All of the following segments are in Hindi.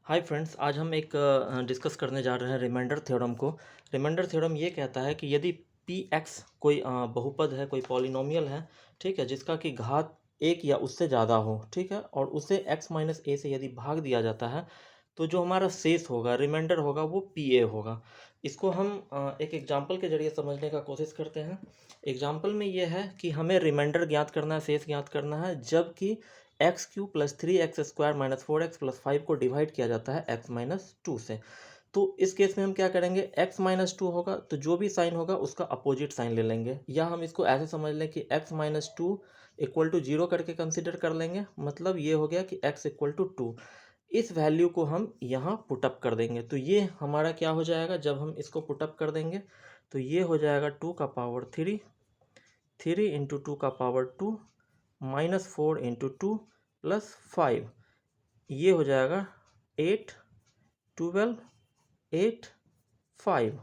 हाय फ्रेंड्स, आज हम एक डिस्कस करने जा रहे हैं रिमाइंडर थ्योरम को। रिमाइंडर थ्योरम ये कहता है कि यदि पी एक्स कोई बहुपद है, कोई पॉलिनोमियल है, ठीक है, जिसका कि घात एक या उससे ज़्यादा हो, ठीक है, और उसे एक्स माइनस ए से यदि भाग दिया जाता है तो जो हमारा शेष होगा, रिमाइंडर होगा, वो पी ए होगा। इसको हम एक एग्जाम्पल के जरिए समझने का कोशिश करते हैं। एग्जाम्पल में ये है कि हमें रिमाइंडर ज्ञात करना है, शेष ज्ञात करना है, जबकि x Q plus three x square minus four x plus five को डिवाइड किया जाता है एक्स माइनस टू से। तो इस केस में हम क्या करेंगे, एक्स माइनस टू होगा तो जो भी साइन होगा उसका अपोजिट साइन ले लेंगे, या हम इसको ऐसे समझ लें कि x minus two equal to zero करके कंसिडर कर लेंगे। मतलब ये हो गया कि एक्स इक्वल टू टू। इस वैल्यू को हम यहाँ पुटअप कर देंगे तो ये हमारा क्या हो जाएगा, जब हम इसको पुटअप कर देंगे तो ये हो जाएगा टू का power three, three into two का power two, minus four into two plus five, ये हो जाएगा एट, ट्वेल्व, एट, फाइव,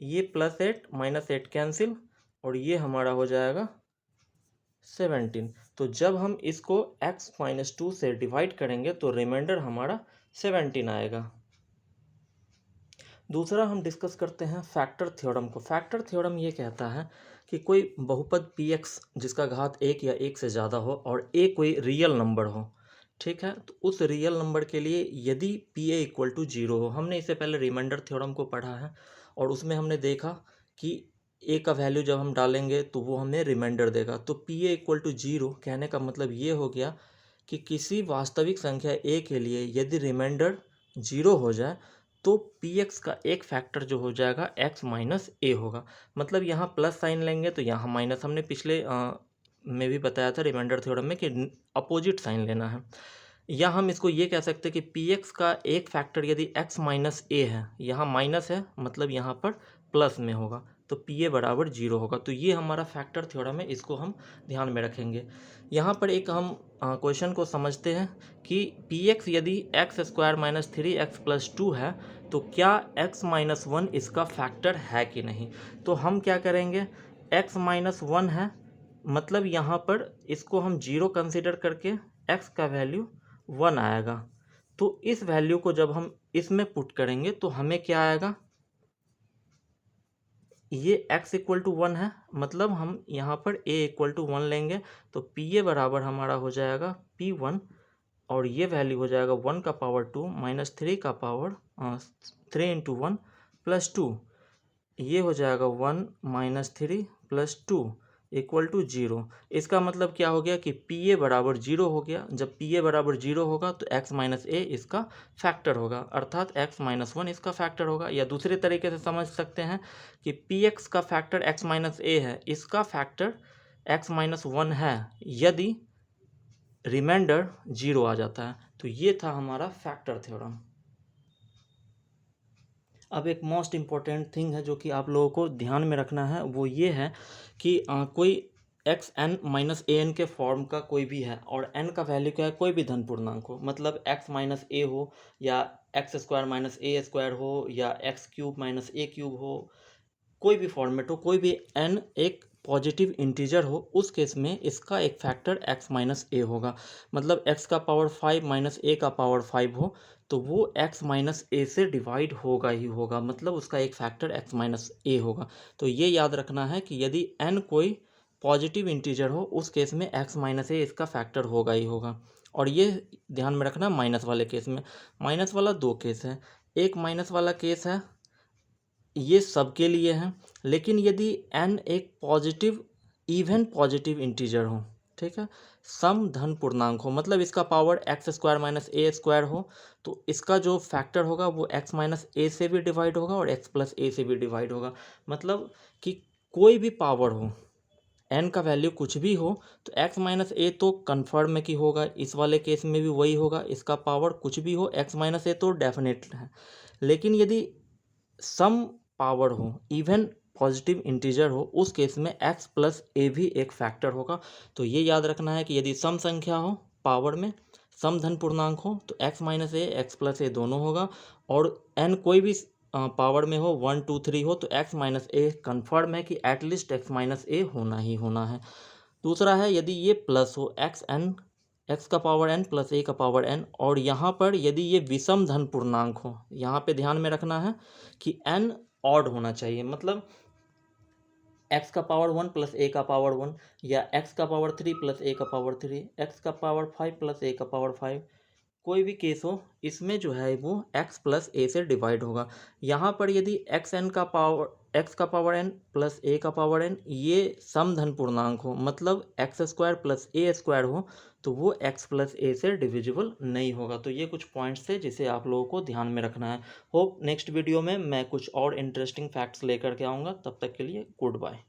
ये plus eight minus eight cancel, और ये हमारा हो जाएगा 17। तो जब हम इसको x माइनस टू से डिवाइड करेंगे तो रिमाइंडर हमारा 17 आएगा। दूसरा हम डिस्कस करते हैं फैक्टर थ्योरम को। फैक्टर थ्योरम ये कहता है कि कोई बहुपद पी एक्स जिसका घात एक या एक से ज़्यादा हो और ए कोई रियल नंबर हो, ठीक है, तो उस रियल नंबर के लिए यदि P A equal to zero हो, हमने इससे पहले रिमाइंडर थ्योरम को पढ़ा है और उसमें हमने देखा कि ए का वैल्यू जब हम डालेंगे तो वो हमें रिमाइंडर देगा। तो P A equal to zero कहने का मतलब ये हो गया कि किसी वास्तविक संख्या ए के लिए यदि रिमाइंडर जीरो हो जाए तो पी एक्स का एक फैक्टर जो हो जाएगा एक्स माइनस ए होगा। मतलब यहाँ प्लस साइन लेंगे तो यहाँ माइनस, हमने पिछले में भी बताया था रिमाइंडर थ्योरम में कि अपोजिट साइन लेना है। या हम इसको ये कह सकते हैं कि पी एक्स का एक फैक्टर यदि एक्स माइनस ए है, यहाँ माइनस है मतलब यहाँ पर प्लस में होगा, तो पी ए बराबर जीरो होगा। तो ये हमारा फैक्टर थ्योरम है, इसको हम ध्यान में रखेंगे। यहाँ पर एक हम क्वेश्चन को समझते हैं कि पी एक्स यदि x square minus three x plus two है तो क्या एक्स माइनस वन इसका फैक्टर है कि नहीं। तो हम क्या करेंगे, एक्स माइनस वन है मतलब यहाँ पर इसको हम जीरो कंसिडर करके एक्स का वैल्यू वन आएगा। तो इस वैल्यू को जब हम इसमें पुट करेंगे तो हमें क्या आएगा, ये x इक्वल टू वन है, मतलब हम यहाँ पर a इक्वल टू वन लेंगे तो पी ए बराबर हमारा हो जाएगा पी वन, और ये वैल्यू हो जाएगा वन का पावर टू माइनस थ्री का power three into one plus two, ये हो जाएगा one minus three plus two equal to zero. इसका मतलब क्या हो गया कि पी ए बराबर जीरो हो गया। जब पी ए बराबर जीरो होगा तो एक्स माइनस ए इसका फैक्टर होगा, अर्थात एक्स माइनस वन इसका फैक्टर होगा। या दूसरे तरीके से समझ सकते हैं कि पी एक्स का फैक्टर एक्स माइनस ए है, इसका फैक्टर एक्स माइनस वन है यदि रिमाइंडर जीरो आ जाता है। तो ये था हमारा फैक्टर थ्योरम। अब एक मोस्ट इम्पॉर्टेंट थिंग है जो कि आप लोगों को ध्यान में रखना है, वो ये है कि कोई x N minus A N के फॉर्म का कोई भी है और एन का वैल्यू क्या है, कोई भी धन पूर्णांक हो, मतलब एक्स माइनस ए हो या एक्स स्क्वायर माइनस ए स्क्वायर हो या एक्स क्यूब माइनस ए क्यूब हो, कोई भी फॉर्मेट हो, कोई भी एन एक पॉजिटिव इंटीजर हो, उस केस में इसका एक फैक्टर एक्स माइनस ए होगा। मतलब एक्स का पावर फाइव माइनस ए का पावर फाइव हो तो वो एक्स माइनस ए से डिवाइड होगा ही होगा, मतलब उसका एक फैक्टर एक्स माइनस ए होगा। तो ये याद रखना है कि यदि एन कोई पॉजिटिव इंटीजर हो उस केस में एक्स माइनस ए इसका फैक्टर होगा ही होगा। और ये ध्यान में रखना माइनस वाले केस में। माइनस वाला दो केस है, एक माइनस वाला केस है ये सबके लिए है, लेकिन यदि n एक पॉजिटिव इवन पॉजिटिव इंटीजर हो, ठीक है, सम धन पूर्णांक हो, मतलब इसका पावर एक्स स्क्वायर माइनस ए स्क्वायर हो, तो इसका जो फैक्टर होगा वो एक्स माइनस ए से भी डिवाइड होगा और एक्स प्लस ए से भी डिवाइड होगा। मतलब कि कोई भी पावर हो, n का वैल्यू कुछ भी हो, तो x माइनस ए तो कन्फर्म है कि होगा, इस वाले केस में भी वही होगा। इसका पावर कुछ भी हो, x माइनस ए तो डेफिनेट है। लेकिन यदि सम पावर हो, इवन पॉजिटिव इंटीजर हो, उस केस में x प्लस ए भी एक फैक्टर होगा। तो ये याद रखना है कि यदि सम संख्या हो पावर में, सम धन पूर्णांक हो, तो x माइनस ए एक्स प्लस ए दोनों होगा, और n कोई भी पावर में हो, वन टू थ्री हो, तो x माइनस ए कन्फर्म है कि एटलीस्ट x माइनस ए होना ही होना है। दूसरा है यदि ये प्लस हो, एक्स एन एक्स का पावर एन प्लस ए का पावर एन, और यहाँ पर यदि ये विषम धन पूर्णांक हो, यहाँ पे ध्यान में रखना है कि एन ऑड होना चाहिए, मतलब एक्स का पावर 1 प्लस ए का पावर 1, या एक्स का पावर 3 प्लस ए का पावर 3, एक्स का पावर 5 प्लस ए का पावर 5, कोई भी केस हो, इसमें जो है वो x प्लस ए से डिवाइड होगा। यहाँ पर यदि एक्स का पावर एन प्लस ए का पावर एन ये समधन पूर्णांक हो, मतलब एक्स स्क्वायर प्लस ए स्क्वायर हो, तो वो x प्लस ए से डिविजिबल नहीं होगा। तो ये कुछ पॉइंट्स थे जिसे आप लोगों को ध्यान में रखना है। होप नेक्स्ट वीडियो में मैं कुछ और इंटरेस्टिंग फैक्ट्स लेकर के आऊँगा। तब तक के लिए गुड बाय।